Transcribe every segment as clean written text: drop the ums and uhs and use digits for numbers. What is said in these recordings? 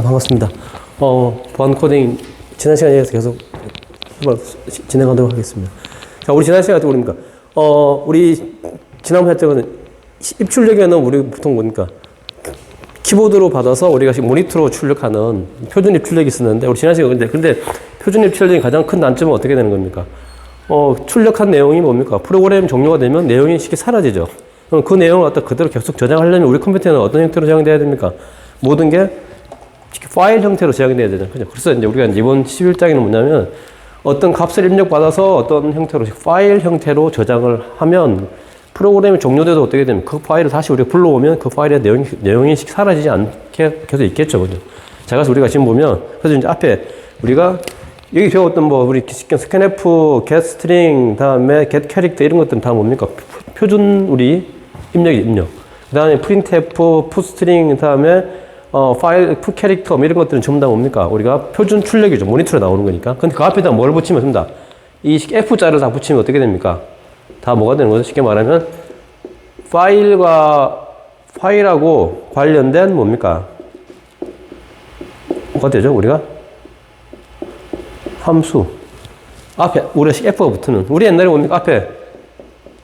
반갑습니다. 보안 코딩 지난 시간에 이어서 계속 진행하도록 하겠습니다. 자, 우리 지난 시간에 뭡니까? 우리 지난번 했던 입출력에는 우리 보통 뭡니까? 키보드로 받아서 우리가 지금 모니터로 출력하는 표준 입출력이 있었는데, 우리 지난 시간에 근데 표준 입출력의 가장 큰 단점은 어떻게 되는 겁니까? 출력한 내용이 뭡니까? 프로그램 종료가 되면 내용이 쉽게 사라지죠. 그럼 그 내용을 갖다 그대로 계속 저장하려면 우리 컴퓨터에는 어떤 형태로 저장돼야 됩니까? 모든 게 파일 형태로 저장이 돼야 되잖아요. 그죠? 그래서 이제 우리가 이번 11장에는 뭐냐면 어떤 값을 입력받아서 어떤 형태로 파일 형태로 저장을 하면 프로그램이 종료돼도 어떻게 되면 그 파일을 다시 우리가 불러오면 그 파일의 내용이 사라지지 않게 계속 있겠죠. 그죠? 자, 그래서 우리가 지금 보면 그래서 이제 앞에 우리가 여기 배웠던 우리 scanf, getString, 다음에 getCharacter 이런 것들은 다 뭡니까? 표준 우리 입력. 그 다음에 printf, putString, 그 다음에 파일, putCharacter 이런 것들은 전부 다 뭡니까? 우리가 표준 출력이죠. 모니터로 나오는 거니까. 근데 그 앞에다 뭘 붙이면 됩니다. 이 F자를 다 붙이면 어떻게 됩니까? 다 뭐가 되는 거죠? 쉽게 말하면 파일하고 관련된 뭡니까? 뭐가 되죠? 우리가 함수 앞에 우리가 F가 붙으면 우리 옛날에 뭡니까? 앞에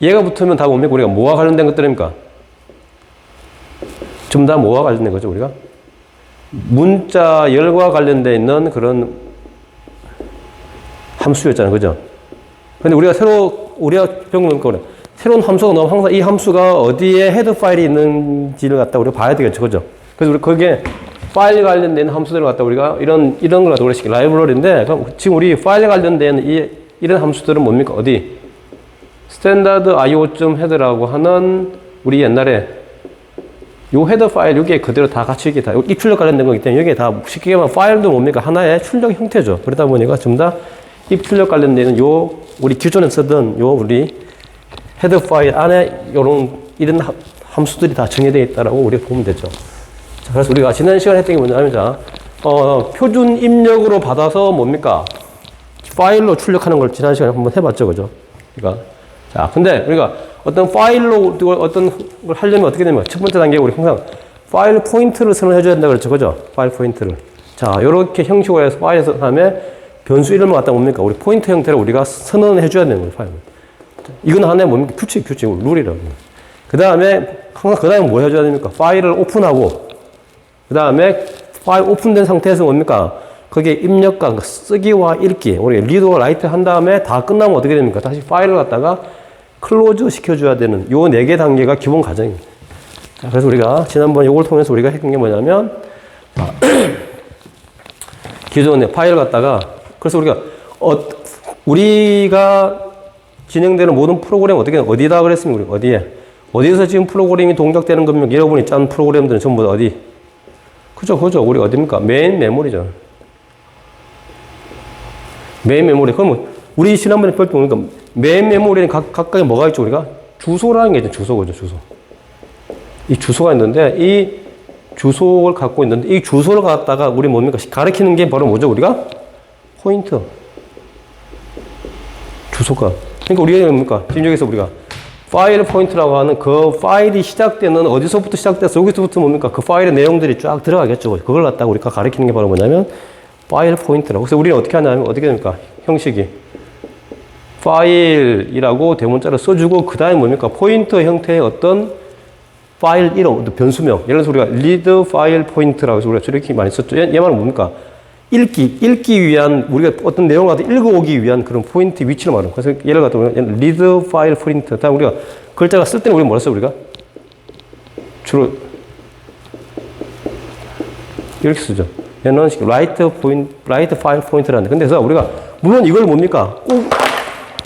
얘가 붙으면 다 뭡니까? 우리가 뭐와 관련된 것들입니까? 좀 다 뭐와 관련된 거죠? 우리가 문자 열과 관련되어 있는 그런 함수였잖아요. 그죠? 근데 우리가 배운 거는 새로운 함수가 나오면 항상 이 함수가 어디에 헤더 파일이 있는지를 갖다 우리가 봐야 되겠죠. 그죠? 그래서 우리 거기에 파일 관련된 함수들을 갖다 우리가 이런 걸 갖다 우리가 라이브러리인데, 그럼 지금 우리 파일 관련된 이런 함수들은 뭡니까? 어디? 스탠다드 io.헤더라고 하는 우리 옛날에 요 헤더 파일 여기에 그대로 다 같이 이게 다 입출력 관련된 거기 때문에 여기에 다 쉽게 말하면 파일도 뭡니까? 하나의 출력 형태죠. 그러다 보니까 전부 다 입출력 관련된 우리 기존에 쓰던 우리 헤더 파일 안에 이런 함수들이 다 정의되어 있다라고 우리가 보면 되죠. 자, 그래서 우리가 지난 시간에 했던 게 뭐냐면, 자, 표준 입력으로 받아서 뭡니까? 파일로 출력하는 걸 지난 시간에 한번 해봤죠. 그죠? 그러니까. 자, 근데 우리가 어떤 파일로 어떤 걸 하려면 어떻게 되면 첫 번째 단계 우리 항상 파일 포인트를 선언해줘야 된다 그랬죠. 그죠? 파일 포인트를. 자, 요렇게 형식으로 해서 파일에서 다음에 변수 이름을 갖다 뭡니까? 우리 포인트 형태로 우리가 선언해줘야 되는 거예요. 파일. 이건 하나의 뭡니까? 규칙, 룰이라고. 그 다음에 뭐 해줘야 됩니까? 파일을 오픈하고, 그 다음에 파일 오픈된 상태에서 뭡니까? 거기에 입력과 쓰기와 읽기, 우리 리드와 라이트 한 다음에 다 끝나면 어떻게 됩니까? 다시 파일을 갖다가 클로즈 시켜줘야 되는 요 4개 단계가 기본 과정입니다. 자, 그래서 우리가 지난번 요걸 통해서 우리가 했던 게 뭐냐면, 기존의 파일을 갖다가, 그래서 우리가 진행되는 모든 프로그램 어디다 그랬습니까? 어디에서 지금 프로그램이 동작되는 겁니까? 여러분이 짠 프로그램들은 전부 다 어디? 그죠. 우리 어디입니까? 메인 메모리죠. 메인 메모리. 그러면 우리 지난번에 보니까 메인 메모리는 각각에 뭐가 있죠? 우리가 주소라는 게 있죠. 주소죠. 이 주소가 있는데 이 주소를 갖고 있는데 이 주소를 갖다가 우리 뭡니까? 가리키는 게 바로 뭐죠? 우리가 포인트. 주소가. 그러니까 우리가 뭡니까? 지금 여기서 우리가 파일 포인트라고 하는 그 파일이 시작되는 어디서부터 시작돼서 여기서부터 뭡니까? 그 파일의 내용들이 쫙 들어가겠죠. 그걸 갖다가 우리가 가리키는 게 바로 뭐냐면 파일 포인트라고. 그래서 우리는 어떻게 하냐면 어떻게 됩니까? 형식이 파일이라고 대문자를 써주고 그 다음에 뭡니까? 포인터 형태의 어떤 파일 이름, 변수명. 예를 들어서 우리가 read 파일 포인트라고 해서 우리가 저렇게 많이 썼죠. 얘 말은 뭡니까? 읽기 위한, 우리가 어떤 내용을 갖다 읽어오기 위한 그런 포인트 위치를 말하는 거예요. 그래서 예를 갖다 read 파일 포인트. 다음 우리가 글자가 쓸 때는 우리가 뭐라 써요? 우리가? 주로 이렇게 쓰죠. 얘는 write 파일 포인트라는데. 근데 그래서 우리가, 물론 이걸 뭡니까?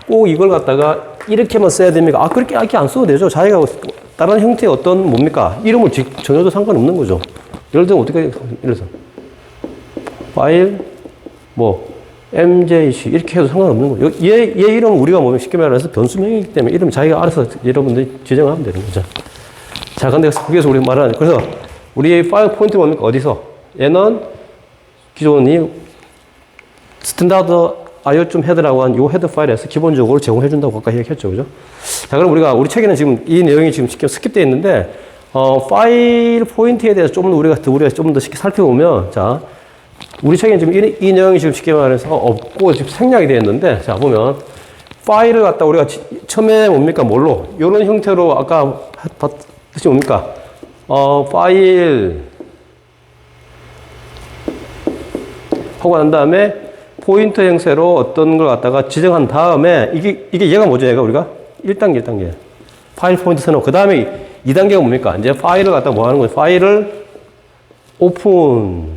꼭 이걸 갖다가 이렇게만 써야 됩니까? 그렇게 안 써도 되죠. 자기가 다른 형태의 어떤 뭡니까? 이름을 전혀도 상관없는 거죠. 예를 들면 어떻게, 예를 들어서 파일, MJC 이렇게 해도 상관없는 거죠. 얘 이름은 우리가 쉽게 말해서 변수명이기 때문에 이름 자기가 알아서 여러분들이 지정하면 되는 거죠. 자, 근데 거기서 우리 말하는, 그래서 우리의 파일 포인트가 뭡니까? 어디서? 얘는 기존이 스탠다드 io.헤더라고 한 요 헤더 파일에서 기본적으로 제공해 준다고 아까 얘기했죠. 그죠? 자, 그럼 우리 책에는 지금 이 내용이 지금 쉽게 스킵되어 있는데, 파일 포인트에 대해서 좀 더 우리가 좀 더 쉽게 살펴보면, 자, 우리 책에 지금 이 내용이 지금 쉽게 말해서 없고 지금 생략이 되어 있는데, 자, 보면, 파일을 갖다 우리가 처음에 뭡니까? 뭘로? 이런 형태로 아까 뜻이 뭡니까? 파일, 하고 난 다음에 포인터 형태로 어떤 걸 갖다가 지정한 다음에, 이게 얘가 뭐죠? 얘가 우리가? 1단계. 파일 포인트 써놓고, 그 다음에 2단계가 뭡니까? 이제 파일을 갖다 뭐 하는 거예요? 파일을 오픈.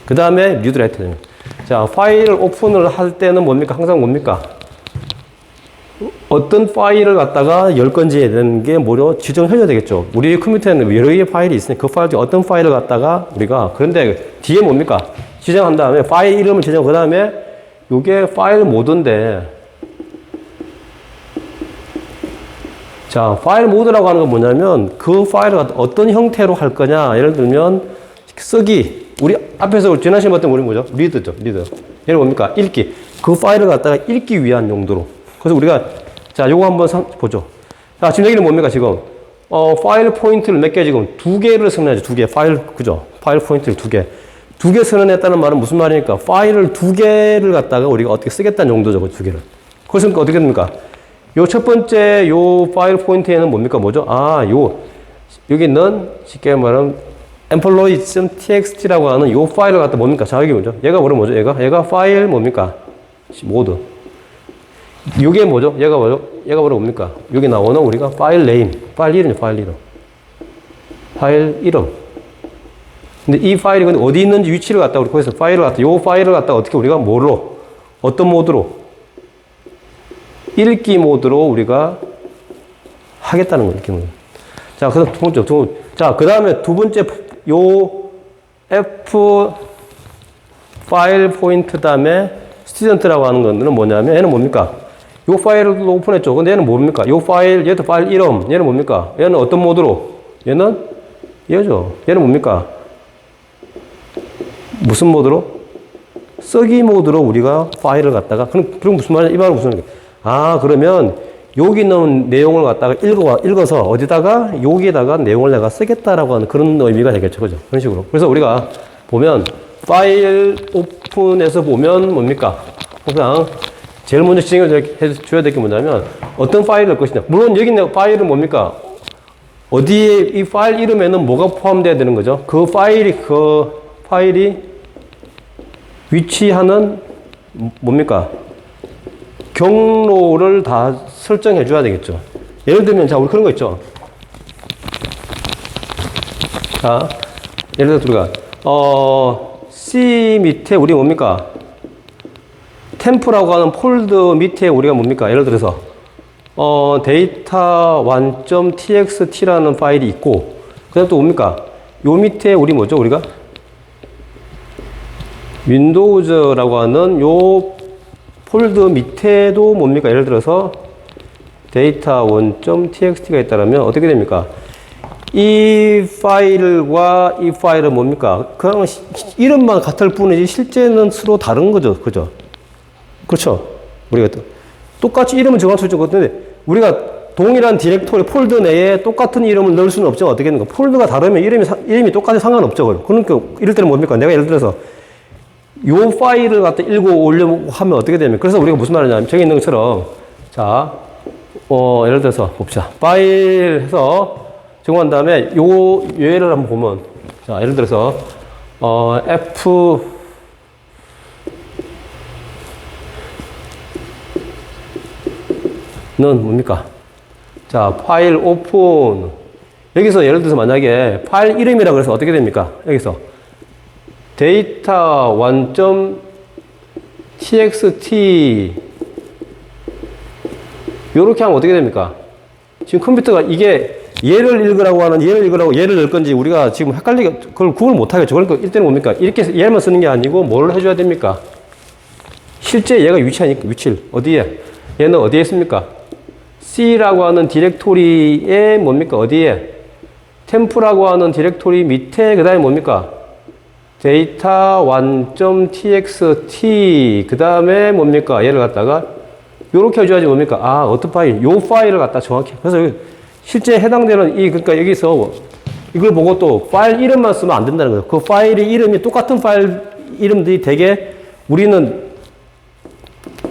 그 다음에 뉴 라이트. 자, 파일을 오픈을 할 때는 뭡니까? 항상 뭡니까? 어떤 파일을 갖다가 열 건지에 대한 게 뭐로 지정해줘야 되겠죠. 우리 컴퓨터에는 여러 개의 파일이 있으니 그 파일 중에 어떤 파일을 갖다가 우리가, 그런데 뒤에 뭡니까? 지정한 다음에 파일 이름을 지정하고 그 다음에 이게 파일 모드인데, 자, 파일 모드라고 하는 건 뭐냐면 그 파일을 어떤 형태로 할 거냐. 예를 들면 쓰기. 우리 앞에서 지난 시간 봤던 우리 뭐죠? 리드죠. 얘는 뭡니까? 읽기. 그 파일을 갖다가 읽기 위한 용도로. 그래서 우리가 자, 요거 한번 보죠. 자, 지금 여기는 뭡니까? 지금 파일 포인트를 몇 개 지금 2개를 선언하죠. 2개. 파일, 그죠? 파일 포인트를 2개. 2개 선언했다는 말은 무슨 말입니까? 파일을 2개를 갖다가 우리가 어떻게 쓰겠다는 용도죠. 그 2개를. 그래서 어떻게 됩니까? 요 첫 번째 요 파일 포인트에는 뭡니까? 뭐죠? 여기 있는 쉽게 말하면 employee.txt라고 하는 요 파일을 갖다 뭡니까? 자, 여기 뭐죠? 얘가 뭐죠? 얘가 파일 뭡니까? 모드. 요게 뭐죠? 얘가 뭡니까? 여기 나오는 우리가 파일 네임, 파일 이름. 근데 이 파일이 근데 어디 있는지 위치를 갖다 우리 거기서 요 파일을 갖다 어떻게 우리가 뭐로? 어떤 모드로? 읽기 모드로 우리가 하겠다는 거예요. 읽기 모드. 자, 그 다음 자, 그 다음에 두 번째 요 F 파일 포인트 다음에 스튜던트라고 하는 거는 뭐냐면 얘는 뭡니까? 요 파일을 오픈했죠. 근데 얘는 뭡니까? 요 파일, 얘도 파일 이름. 얘는 뭡니까? 얘는 어떤 모드로? 얘죠. 얘는 뭡니까? 무슨 모드로? 쓰기 모드로 우리가 파일을 갖다가, 그럼 무슨 말이야? 이 말은 무슨 말이야? 그러면 여기 있는 내용을 갖다가 읽어서 어디다가 여기에다가 내용을 내가 쓰겠다라고 하는 그런 의미가 되겠죠. 그죠? 그런 식으로. 그래서 우리가 보면 파일 오픈에서 보면 뭡니까? 항상 제일 먼저 지정해 줘야 될 게 뭐냐면 어떤 파일을 넣을 것이냐. 물론 여기 있는 파일은 뭡니까? 어디에 이 파일 이름에는 뭐가 포함되어야 되는 거죠? 그 파일이 위치하는 뭡니까? 경로를 다 설정해 줘야 되겠죠. 예를 들면, 자, 우리 그런 거 있죠. 자, 예를 들어서 우리가, C 밑에 우리 뭡니까? 템프라고 하는 폴더 밑에 우리가 뭡니까? 예를 들어서, 데이터 1.txt라는 파일이 있고, 그 다음 또 뭡니까? 요 밑에 우리 뭐죠? 우리가? 윈도우즈라고 하는 요 폴더 밑에도 뭡니까? 예를 들어서 데이터 1.txt가 있다면 어떻게 됩니까? 이 파일과 이 파일은 뭡니까? 그냥 이름만 같을 뿐이지 실제는 서로 다른 거죠. 그죠? 그렇죠? 우리가 똑같이 이름을 정할 수 있죠. 근데 우리가 동일한 디렉토리 폴더 내에 똑같은 이름을 넣을 수는 없죠. 어떻게 되는 거? 폴더가 다르면 이름이 똑같이 상관없죠. 그러니까 이럴 때는 뭡니까? 내가 예를 들어서 요 파일을 갖다 읽어 올려고 하면 어떻게 되면, 그래서 우리가 무슨 말을 하냐면, 저기 있는 것처럼, 자, 예를 들어서 봅시다. 파일 해서 정한 다음에 요 예를 한번 보면, 자, 예를 들어서, F는 뭡니까? 자, 파일 오픈. 여기서 예를 들어서 만약에 파일 이름이라고 해서 어떻게 됩니까? 여기서. 데이터 1.txt 요렇게 하면 어떻게 됩니까? 지금 컴퓨터가 이게 얘를 읽으라고 얘를 넣을 건지 우리가 지금 헷갈리게 그걸 구분을 못 하겠죠. 그러니까 이때는 뭡니까? 이렇게 얘만 쓰는 게 아니고 뭘 해줘야 됩니까? 실제 얘가 위치를 어디에? 얘는 어디에 있습니까? C라고 하는 디렉토리에 뭡니까? 어디에? 템프라고 하는 디렉토리 밑에 그 다음에 뭡니까? 데이터 1.txt 그 다음에 뭡니까? 얘를 갖다가 요렇게 해줘야지 뭡니까? 어떤 파일? 요 파일을 갖다 정확히. 그래서 실제 해당되는 그러니까 여기서 이걸 보고 또 파일 이름만 쓰면 안 된다는 거예요. 그 파일의 이름이 똑같은 파일 이름들이 되게 우리는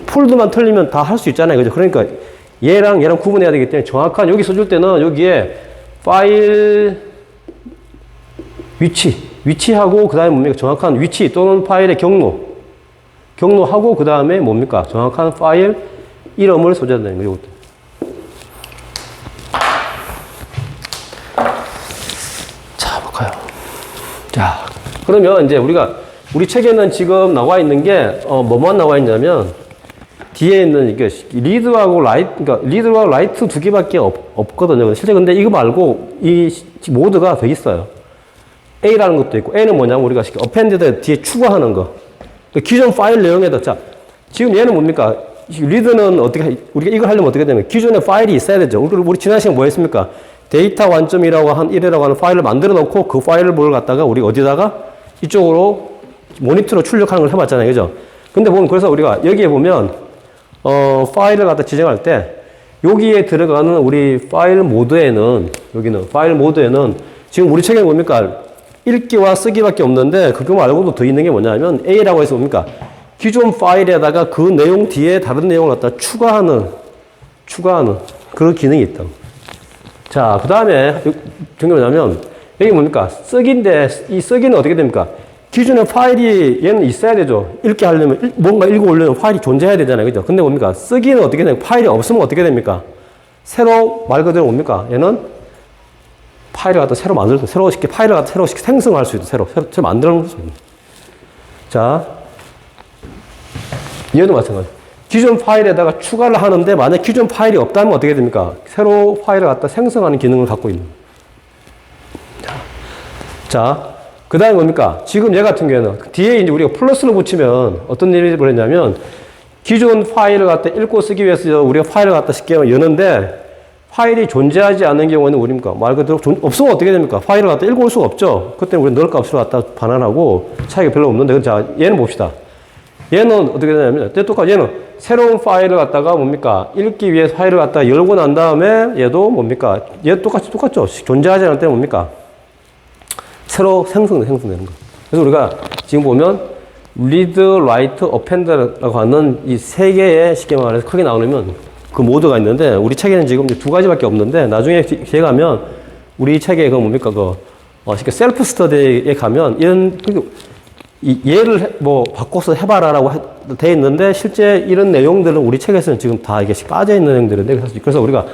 폴드만 틀리면 다 할 수 있잖아요. 그죠? 그러니까 얘랑 구분해야 되기 때문에 정확한 여기 써줄 때는 여기에 파일 위치하고 그 다음에 뭡니까? 정확한 위치 또는 파일의 경로하고 그 다음에 뭡니까? 정확한 파일 이름을 써줘야 되는 거예요. 이것도. 자, 볼까요? 자, 그러면 이제 우리 책에는 지금 나와 있는 게, 뭐만 나와 있냐면, 뒤에 있는 이게 리드하고 라이트 두 개밖에 없거든요. 실제 근데 이거 말고 이 모드가 더 있어요. A라는 것도 있고, A는 뭐냐면 우리가 appended 뒤에 추가하는 거. 기존 파일 내용에다, 자, 지금 얘는 뭡니까? 리드는 우리가 이걸 하려면 어떻게 되면 기존에 파일이 있어야 되죠. 우리 지난 시간에 뭐 했습니까? 데이터 완점이라고 하는 파일을 만들어 놓고 그 파일을 갖다가 우리 어디다가 이쪽으로 모니터로 출력하는 걸 해봤잖아요. 그죠? 근데 보면 그래서 우리가 여기에 보면, 파일을 갖다 지정할 때 여기에 들어가는 우리 파일 모드에는 지금 우리 책에 뭡니까? 읽기와 쓰기밖에 없는데 그거 말고도 더 있는 게 뭐냐면 A라고 해서 뭡니까? 기존 파일에다가 그 내용 뒤에 다른 내용을 갖다 추가하는 그런 기능이 있다. 자, 그 다음에 뭐냐면 여기 뭡니까? 쓰기인데 이 쓰기는 어떻게 됩니까? 기존의 파일이 얘는 있어야 되죠. 읽게 하려면 뭔가 읽어 오려면 파일이 존재해야 되잖아요. 그죠? 근데 뭡니까? 쓰기는 어떻게 됩니까? 파일이 없으면 어떻게 됩니까? 새로 말 그대로 뭡니까? 얘는 파일을 갖다 새로 만들고 파일을 갖다 새로 생성할 수 있도 새로 만들어 수 있는. 자, 얘도 마찬가지. 기존 파일에다가 추가를 하는데 만약 기존 파일이 없다면 어떻게 됩니까? 새로 파일을 갖다 생성하는 기능을 갖고 있는. 자, 그 다음에 뭡니까? 지금 얘 같은 경우에는 뒤에 이제 우리가 플러스를 붙이면 어떤 일이 벌어졌냐면 기존 파일을 갖다 읽고 쓰기 위해서 우리가 파일을 갖다 쉽게 여는데 파일이 존재하지 않는 경우에는 우리가 말 그대로 없으면 어떻게 됩니까? 파일을 갖다 읽어올 수가 없죠. 그때 우리는 넣을 값으로 갖다 반환하고 차이가 별로 없는데 자, 얘는 봅시다. 얘는 어떻게 되냐면 똑같이 얘는 새로운 파일을 갖다가 뭡니까? 읽기 위해 파일을 갖다가 열고 난 다음에 얘도 뭡니까? 얘 똑같죠. 존재하지 않을 때는 뭡니까? 새로 생성되는 거. 그래서 우리가 지금 보면 read, write, append라고 하는 이 세 개의 쉽게 말해서 크게 나누면 그 모드가 있는데 우리 책에는 지금 두 가지밖에 없는데 나중에 뒤에 가면 우리 책에 그 뭡니까? 쉽게 셀프 스터디에 가면 이런 얘를 바꿔서 해봐라라고 돼 있는데 실제 이런 내용들은 우리 책에서는 지금 다 이게 빠져 있는 내용들인데 그래서 우리가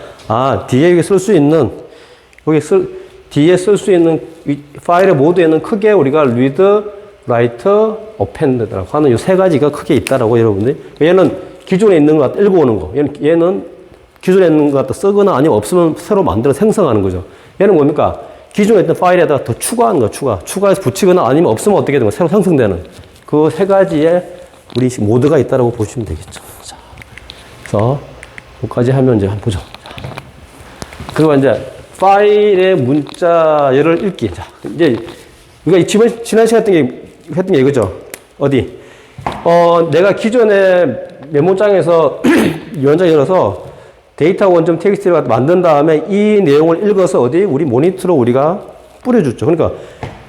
뒤에 쓸 수 있는 뒤에 쓸 수 있는 파일의 모드에는 크게 우리가 read, write, append라고 하는 이 세 가지가 크게 있다라고 여러분들. 얘는 기존에 있는 것 갖다 읽어오는 거. 얘는 기존에 있는 것 갖다 쓰거나 아니면 없으면 새로 만들어 생성하는 거죠. 얘는 뭡니까? 기존에 있던 파일에다가 더 추가하는 거, 추가해서 붙이거나 아니면 없으면 어떻게 되는 거, 새로 생성되는 그 세 가지의 우리 모드가 있다라고 보시면 되겠죠. 자, 그래서 그까지 하면 이제 한번 보죠. 그리고 이제 파일의 문자열을 읽기. 자, 이제 우리가 지난 시간에 했던 게 이거죠. 어디? 내가 기존에 메모장에서 연장 열어서 데이터 원점 텍스트를 만든 다음에 이 내용을 읽어서 우리 모니터로 우리가 뿌려줬죠. 그러니까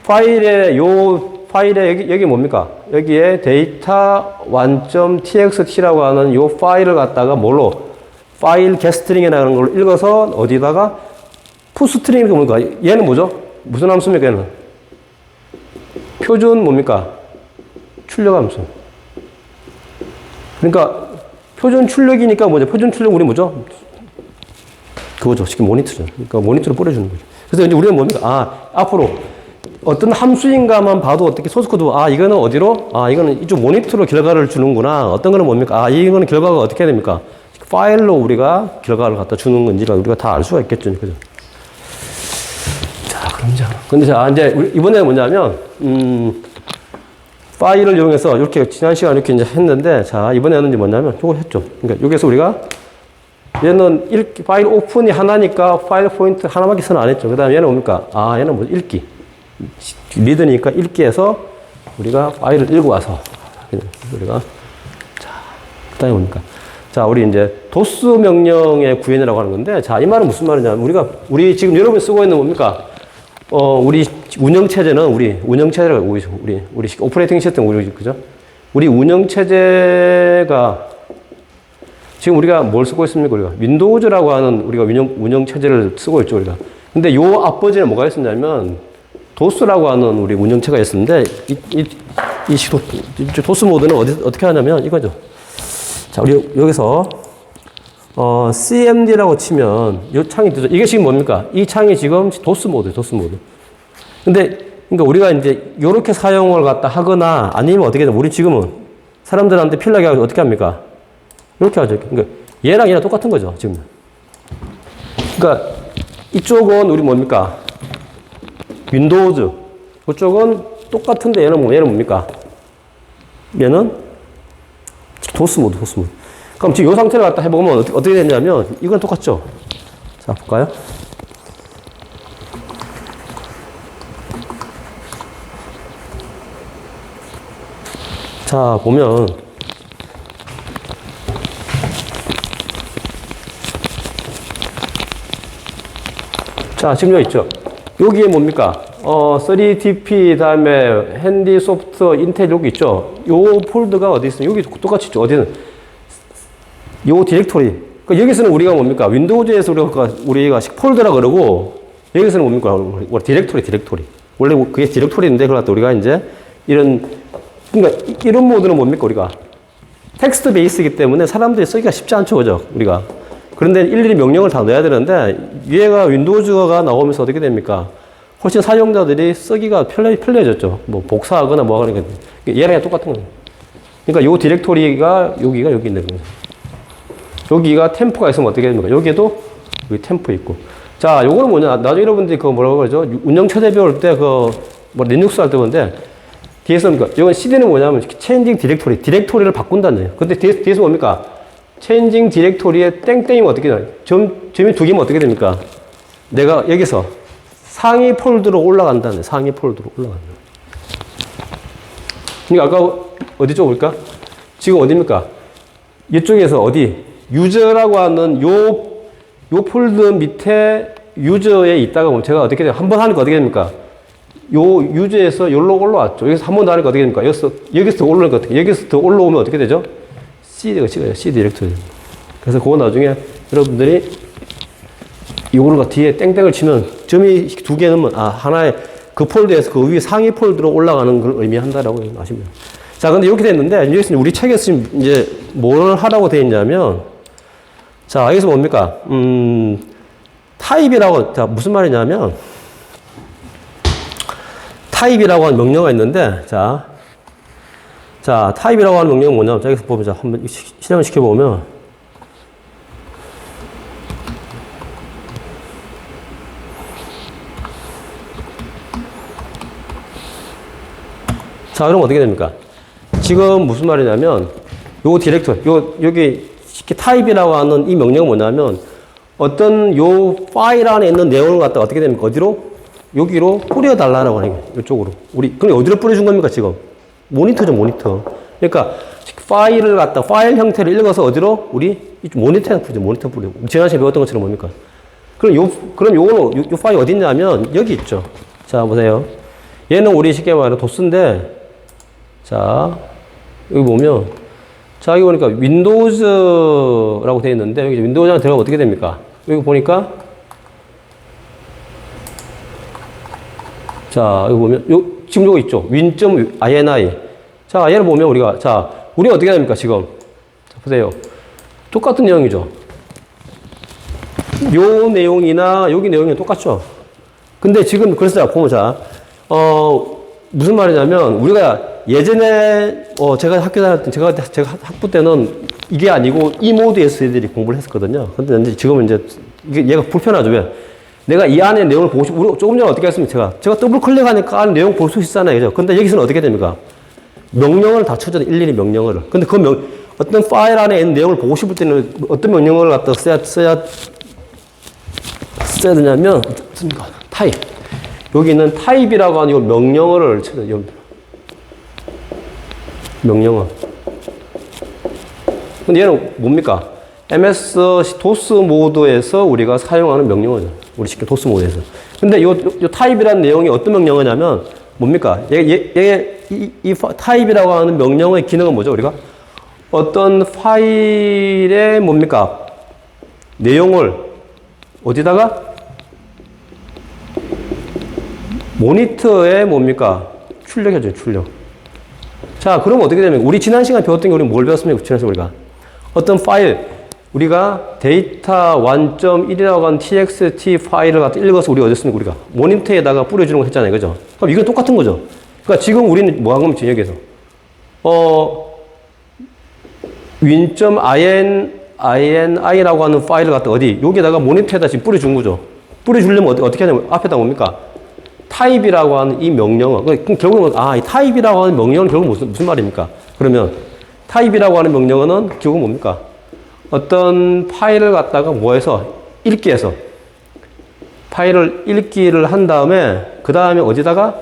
파일에 여기 뭡니까? 여기에 데이터 완점 txt라고 하는 요 파일을 갖다가 뭘로? 파일 getString이라는 걸 읽어서 어디다가 푸스트링이 뭡니까? 얘는 뭐죠? 무슨 함수입니까? 얘는 표준 뭡니까? 출력 함수. 그러니까 표준 출력이니까 뭐죠? 표준 출력 우리 뭐죠? 그거죠. 쉽게 모니터죠. 그러니까 모니터로 뿌려주는 거죠. 그래서 이제 우리는 뭡니까? 앞으로 어떤 함수인가만 봐도 어떻게 소스코드 이거는 어디로? 이거는 이쪽 모니터로 결과를 주는구나. 어떤 거는 뭡니까? 이거는 결과가 어떻게 됩니까? 파일로 우리가 결과를 갖다 주는 건지를 우리가 다 알 수가 있겠죠. 그죠? 자, 그럼 근데 이제 이번에는 뭐냐면 파일을 이용해서 이렇게 지난 시간에 이렇게 이제 했는데 자, 이번에는 이제 뭐냐면 이걸 했죠. 그러니까 여기서 우리가 얘는 파일 오픈이 하나니까 파일 포인트 하나밖에 선 안 했죠. 그 다음에 얘는 뭡니까? 얘는 뭐 읽기. 리드니까 읽기해서 우리가 파일을 읽고 와서 우리가 자, 그 다음에 뭡니까? 자, 우리 이제 도스 명령의 구현이라고 하는 건데, 자, 이 말은 무슨 말이냐면, 우리 지금 여러분이 쓰고 있는 뭡니까? 우리 운영체제는 우리 오퍼레이팅 시스템, 그죠? 우리 운영체제가, 지금 우리가 뭘 쓰고 있습니까? 우리가 윈도우즈라고 하는 우리가 운영체제를 쓰고 있죠, 우리가. 근데 요 앞버전에 뭐가 있었냐면, 도스라고 하는 우리 운영체가 있었는데, 도스 모드는 어떻게 하냐면, 이거죠. 자, 우리 여기서 CMD라고 치면 이 창이 뜨죠. 이게 지금 뭡니까? 이 창이 지금 도스 모드. 근데 그러니까 우리가 이제 이렇게 사용을 갖다 하거나 아니면 어떻게 되냐? 우리 지금은 사람들한테 편하게 하고 어떻게 합니까? 이렇게 하죠. 그러니까 얘랑 똑같은 거죠, 지금. 그러니까 이쪽은 우리 뭡니까? 윈도우즈. 그쪽은 똑같은데 얘는 뭡니까? 얘는 도스 모드. 그럼 지금 이 상태를 갖다 해보면 어떻게 되냐면, 이건 똑같죠? 자, 볼까요? 자, 보면, 자, 지금 여기 있죠? 여기에 뭡니까? 3DP, 다음에 핸디소프트, 인텔 여기 있죠? 요 폴드가 어디 있어요? 여기 똑같이 있죠? 어디는? 요 디렉토리. 그러니까 여기서는 우리가 뭡니까? 윈도우즈에서 우리가 폴더라 그러고, 여기서는 뭡니까? 디렉토리. 원래 그게 디렉토리인데, 그걸 갖다 우리가 이제 그러니까 이런 모드는 뭡니까? 우리가 텍스트 베이스이기 때문에 사람들이 쓰기가 쉽지 않죠, 그죠? 우리가. 그런데 일일이 명령을 다 넣어야 되는데, 얘가 윈도우즈가 나오면서 어떻게 됩니까? 훨씬 사용자들이 쓰기가 편리해졌죠. 뭐 복사하거나 뭐 하는 게. 얘랑 똑같은 거예요. 그러니까 요 디렉토리가 여기 있는 거예요. 여기가 템포가 있으면 어떻게 됩니까? 여기에도 여기 템포 있고. 자, 요거는 뭐냐? 나중에 여러분들이 그거 뭐라고 그러죠? 운영체제 배울 때 리눅스 할 때 보는데, 뒤에서 뭡니까? 이건 CD는 뭐냐면, 체인징 디렉토리를 바꾼다는 거예요. 근데 뒤에서 뭡니까? 체인징 디렉토리에 땡땡이면 어떻게 되나요? 점이 두 개면 어떻게 됩니까? 내가 여기서 상위 폴더로 올라간다는 거예요. 상위 폴더로 올라간다. 그러니까 아까 어디죠? 볼까? 지금 어디입니까? 이쪽에서 어디? 유저라고 하는 요 폴더 밑에 유저에 있다가 보면 제가 어떻게 돼요? 한번 하니까 어떻게 됩니까? 요 유저에서 여기로 올라왔죠. 여기서 한 번 더 하니까 어떻게 됩니까? 여기서 더 올라오니까 어떻게, 여기서 더 올라오면 어떻게 되죠? CD가 찍어요. C 디렉토리. 그래서 그거 나중에 여러분들이 이거를 뒤에 땡땡을 치면 점이 두 개 넣으면 하나의 그 폴더에서 그 위에 상위 폴더로 올라가는 걸 의미한다라고 아시면. 자, 근데 이렇게 됐는데 여기서 우리 책에서 지금 이제 뭘 하라고 되어 있냐면, 자, 여기서 뭡니까? 타입이라고, 자, 무슨 말이냐면, 타입이라고 하는 명령어가 있는데, 자, 타입이라고 하는 명령은 뭐냐면, 자, 여기서 보면, 자, 한번 실행을 시켜보면, 자, 그러면 어떻게 됩니까? 지금 무슨 말이냐면, 요 디렉토리, 여기 타입이라고 하는 이 명령은 뭐냐면, 어떤 요 파일 안에 있는 내용을 갖다가 어떻게 됩니까? 어디로? 여기로 뿌려달라고 하는 거예요. 이쪽으로. 그럼 어디로 뿌려준 겁니까, 지금? 모니터죠, 모니터. 그러니까, 파일 형태를 읽어서 어디로? 우리 모니터에 뿌리죠, 모니터 뿌리고. 지난 시간에 배웠던 것처럼 뭡니까? 그럼 요거는, 요 파일이 어디 있냐면, 여기 있죠. 자, 보세요. 얘는 우리 쉽게 말하면 도스인데, 자, 여기 보면, 자, 여기 보니까 윈도우즈라고 되어 있는데, 여기 윈도우즈 안에 들어가면 어떻게 됩니까? 여기 보니까, 자, 여기 보면, 지금 요거 있죠? win.ini. 자, 얘를 보면 우리가 어떻게 됩니까, 지금? 자, 보세요. 똑같은 내용이죠? 요 내용이나 여기 내용이 똑같죠? 근데 지금, 그래서 보면 무슨 말이냐면, 우리가 예전에, 제가 학교 다닐 때, 제가 학부 때는 이게 아니고 이 모드에서 애들이 공부를 했었거든요. 근데 지금은 이제, 얘가 불편하죠. 왜? 내가 이 안에 내용을 보고 우리 조금 전에 어떻게 했습니까? 제가 더블 클릭하니까 안에 내용 볼 수 있잖아요. 그죠? 근데 여기서는 어떻게 됩니까? 명령어를 다 쳐줘야 돼. 일일이 명령어를. 근데 어떤 파일 안에 있는 내용을 보고 싶을 때는 어떤 명령어를 갖다 써야 되냐면, 타입. 여기 있는 타입이라고 하는 이 명령어를 쳐줘야 돼요. 명령어. 근데 얘는 뭡니까? MS-DOS 모드에서 우리가 사용하는 명령어죠. 우리 쉽게 DOS 모드에서. 근데 요 타입이라는 내용이 어떤 명령어냐면 뭡니까? 이 타입이라고 하는 명령어의 기능은 뭐죠? 우리가 어떤 파일의 뭡니까? 내용을 어디다가? 모니터에 뭡니까? 출력해줘요, 출력. 자, 그럼 어떻게 되면 우리 지난 시간에 배웠던 게 우리 뭘 배웠습니까? 지난 시간에 우리가 어떤 파일, 우리가 데이터 1.1이라고 하는 txt 파일을 갖다 읽어서 우리가 어딨습니까? 우리가 모니터에다가 뿌려주는 거 했잖아요, 그죠? 그럼 이건 똑같은 거죠. 그러니까 지금 우리는 뭐 한 겁니까? 여기에서 win.ini라고 하는 파일을 갖다 어디 여기에다가 모니터에다 지금 뿌려준 거죠. 뿌려주려면 어떻게 하냐면 앞에다 뭡니까? 타입이라고 하는 이 명령어. 그럼 결국은 이 타입이라고 하는 명령어는 결국 무슨 말입니까? 그러면 타입이라고 하는 명령어는 결국 뭡니까? 어떤 파일을 갖다가 뭐해서 읽기 해서 파일을 읽기를 한 다음에 그 다음에 어디다가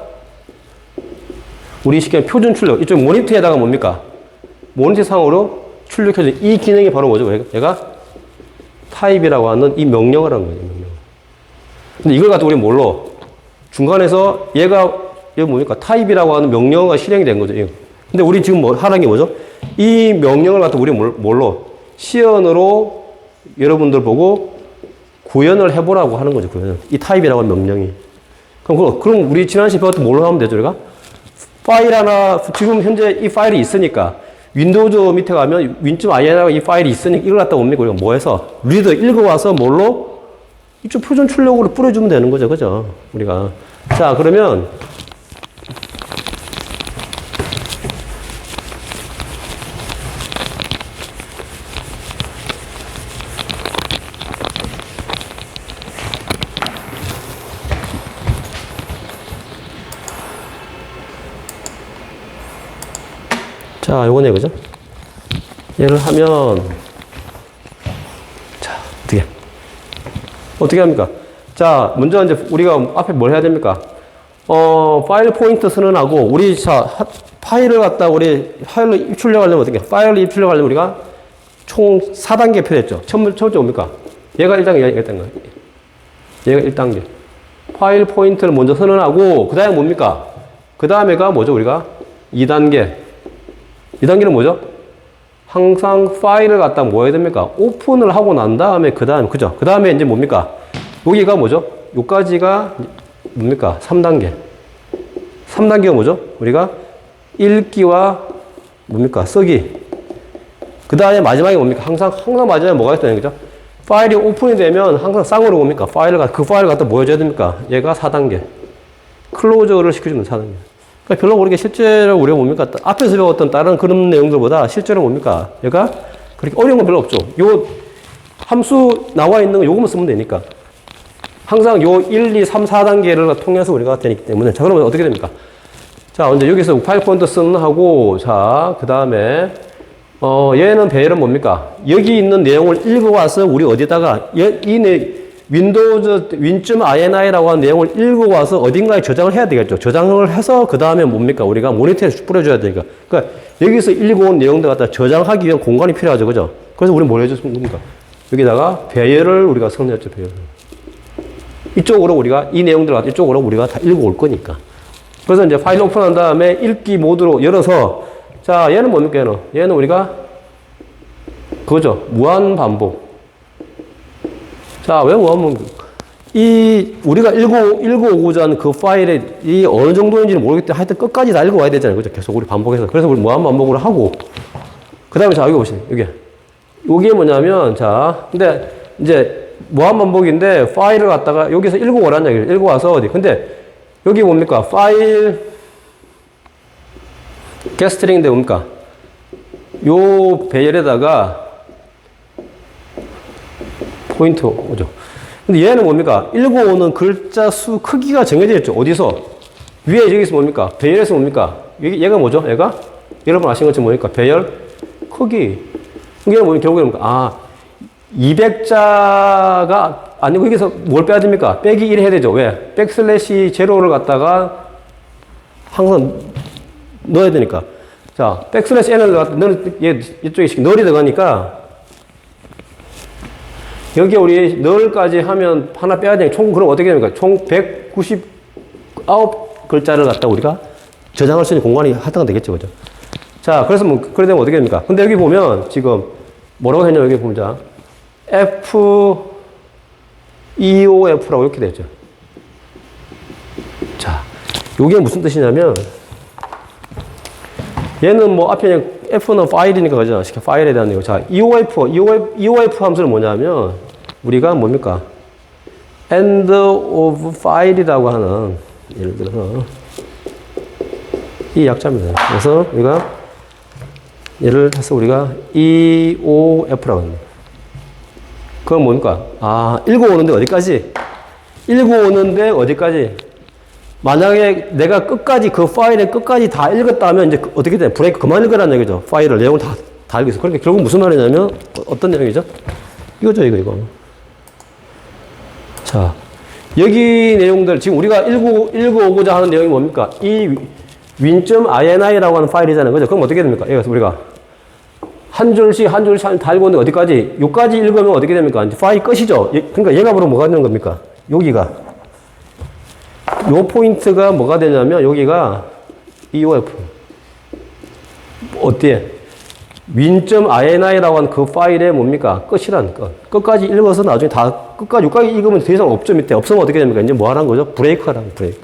우리 쉽게 표준 출력 이쪽 모니터에다가 뭡니까? 모니터 상으로 출력해준 이 기능이 바로 뭐죠? 얘가 타입이라고 하는 이 명령어라는 거예요. 명령어. 근데 이걸 갖다 우리 뭘로? 중간에서 얘가 뭡니까? 타입이라고 하는 명령어가 실행이 된 거죠. 근데 우리 지금 뭐 하라는 게 뭐죠? 이 명령을 갖다 우리 뭘로? 시연으로 여러분들 보고 구현을 해보라고 하는 거죠. 구현. 이 타입이라고 하는 명령이. 그럼 우리 지난 시간에 배웠던 뭘로 하면 되죠? 우리가? 파일 하나, 지금 현재 이 파일이 있으니까 윈도우즈 밑에 가면 win.in이라고 이 파일이 있으니까 이걸 갖다 뭡니까? 우리가 뭐 해서? 리더 읽어와서 뭘로? 이쪽 표준 출력으로 뿌려주면 되는 거죠. 그죠? 우리가. 자, 그러면 자, 요거네, 그죠? 얘를 하면, 자, 어떻게 합니까? 자, 먼저 이제 우리가 앞에 뭘 해야 됩니까? 파일 포인터 선언하고, 우리, 자, 파일을 갖다 우리 파일로 입출력하려면 어떻게? 파일로 입출력하려면 우리가 총 4단계 표했죠. 첫째 뭡니까? 얘가 1단계, 얘가 1단계. 얘가 1단계. 파일 포인터를 먼저 선언하고, 그 다음에 뭡니까? 그 다음에가 뭐죠, 우리가? 2단계. 2단계는 뭐죠? 항상 파일을 갖다 뭐 해야 됩니까? 오픈을 하고 난 다음에 그죠? 그 다음에 이제 뭡니까? 여기가 뭐죠? 요까지가 뭡니까? 3단계. 3단계가 뭐죠? 우리가 읽기와 뭡니까? 쓰기. 그 다음에 마지막에 뭡니까? 항상 마지막에 뭐가 있다는 거죠? 파일이 오픈이 되면 항상 쌍으로 뭡니까? 그 파일을 갖다 뭐 해줘야 됩니까? 얘가 4단계. 클로저를 시켜주면 4단계. 그러니까 별로 모르게 실제로 우리가 뭡니까? 앞에서 배웠던 다른 그런 내용들보다 실제로 뭡니까? 얘가 그렇게 어려운 건 별로 없죠. 요 함수 나와 있는 거 요것만 쓰면 되니까. 항상 요 1, 2, 3, 4단계를 통해서 우리가 되기 때문에. 자, 그러면 어떻게 됩니까? 자, 먼저 여기서 파일 포인터 선언하고, 자, 그 다음에, 얘는 배열은 뭡니까? 여기 있는 내용을 읽어와서 우리 어디다가, 윈도우즈, win.ini라고 하는 내용을 읽어와서 어딘가에 저장을 해야 되겠죠. 저장을 해서 그 다음에 뭡니까? 우리가 모니터에 뿌려줘야 되니까. 그러니까 여기서 읽어온 내용들 갖다 저장하기 위한 공간이 필요하죠. 그죠? 그래서 우리 뭘 해줬습니까? 여기다가 배열을 우리가 선언했죠. 배열. 이쪽으로 우리가 이 내용들 갖다 이쪽으로 우리가 다 읽어올 거니까. 그래서 이제 파일 오픈한 다음에 읽기 모드로 열어서 자, 얘는 뭡니까? 얘는 우리가 그거죠. 무한 반복. 자, 왜 뭐하면, 우리가 읽어오고자 하는 그 파일에 이 어느 정도인지는 모르겠기 때문에 하여튼 끝까지 다 읽어와야 되잖아요. 그죠? 계속 우리 반복해서. 그래서 우리 무한 반복으로 하고, 그 다음에 자, 여기 보시죠. 여기에 뭐냐면, 자, 근데 이제 무한 반복인데 파일을 갖다가 여기서 읽어오라는 얘기를 읽어와서 어디. 근데 여기 뭡니까? 파일, 게스트링인데 뭡니까? 요 배열에다가 포인트 오죠. 근데 얘는 뭡니까? 읽어오는 글자 수 크기가 정해져 있죠. 어디서? 위에 여기서 뭡니까? 배열에서 뭡니까? 얘가 뭐죠? 얘가? 여러분 아시는 것처럼 뭡니까? 배열 크기. 이게 뭐냐면 결국에 뭡니까? 200자가 아니고 여기서 뭘 빼야 됩니까? 빼기 1 해야 되죠. 왜? 백슬래시 제로를 갖다가 항상 넣어야 되니까. 자, 백슬래시 n을 넣었다. 이쪽에 널이 들어가니까, 여기 우리 널까지 하면 하나 빼야 되니까 총, 그럼 어떻게 됩니까? 총 199글자를 갖다 우리가 저장할 수 있는 공간이 하나가 되겠죠. 그죠? 자, 그래서 뭐, 그래 되면 어떻게 됩니까? 근데 여기 보면 지금 뭐라고 했냐, 여기 보자. EOF라고 이렇게 되죠. 자, 요게 무슨 뜻이냐면, 얘는 뭐 앞에 그냥 F는 파일이니까 그죠? 파일에 대한 내용. 자, EOF 함수는 뭐냐면, 우리가 뭡니까? end of file이라고 하는, 예를 들어서, 이 약자입니다. 그래서 우리가, 예를 들어서 우리가 EOF라고 합니다. 그건 뭡니까? 아, 읽어오는데 어디까지? 읽어오는데 어디까지? 만약에 내가 끝까지 그 파일의 끝까지 다 읽었다면 이제 어떻게 돼? 브레이크 그만 읽으라는 얘기죠. 파일을 내용을 다 읽었어. 그러니까 결국 무슨 말이냐면 어떤 내용이죠? 이거죠, 이거. 자, 여기 내용들 지금 우리가 읽어오고자 하는 내용이 뭡니까? 이 win.ini라고 하는 파일이잖아요. 그죠? 그럼 어떻게 됩니까? 여기서 우리가 한 줄씩 달고 있는데 어디까지? 여기까지 읽으면 어떻게 됩니까? 이제 파일 끝이죠. 그러니까 얘가 바로 뭐가 되는 겁니까? 여기가. 요 포인트가 뭐가 되냐면 여기가 EOF. 어때요? win.ini라고 하는 그 파일의 뭡니까? 끝이라는 것. 끝까지 읽어서 나중에 다 끝까지 여기까지 읽으면 더 이상 없죠. 밑에 없으면 어떻게 됩니까? 이제 뭐 하라는 거죠? 브레이크하라는 브레이크.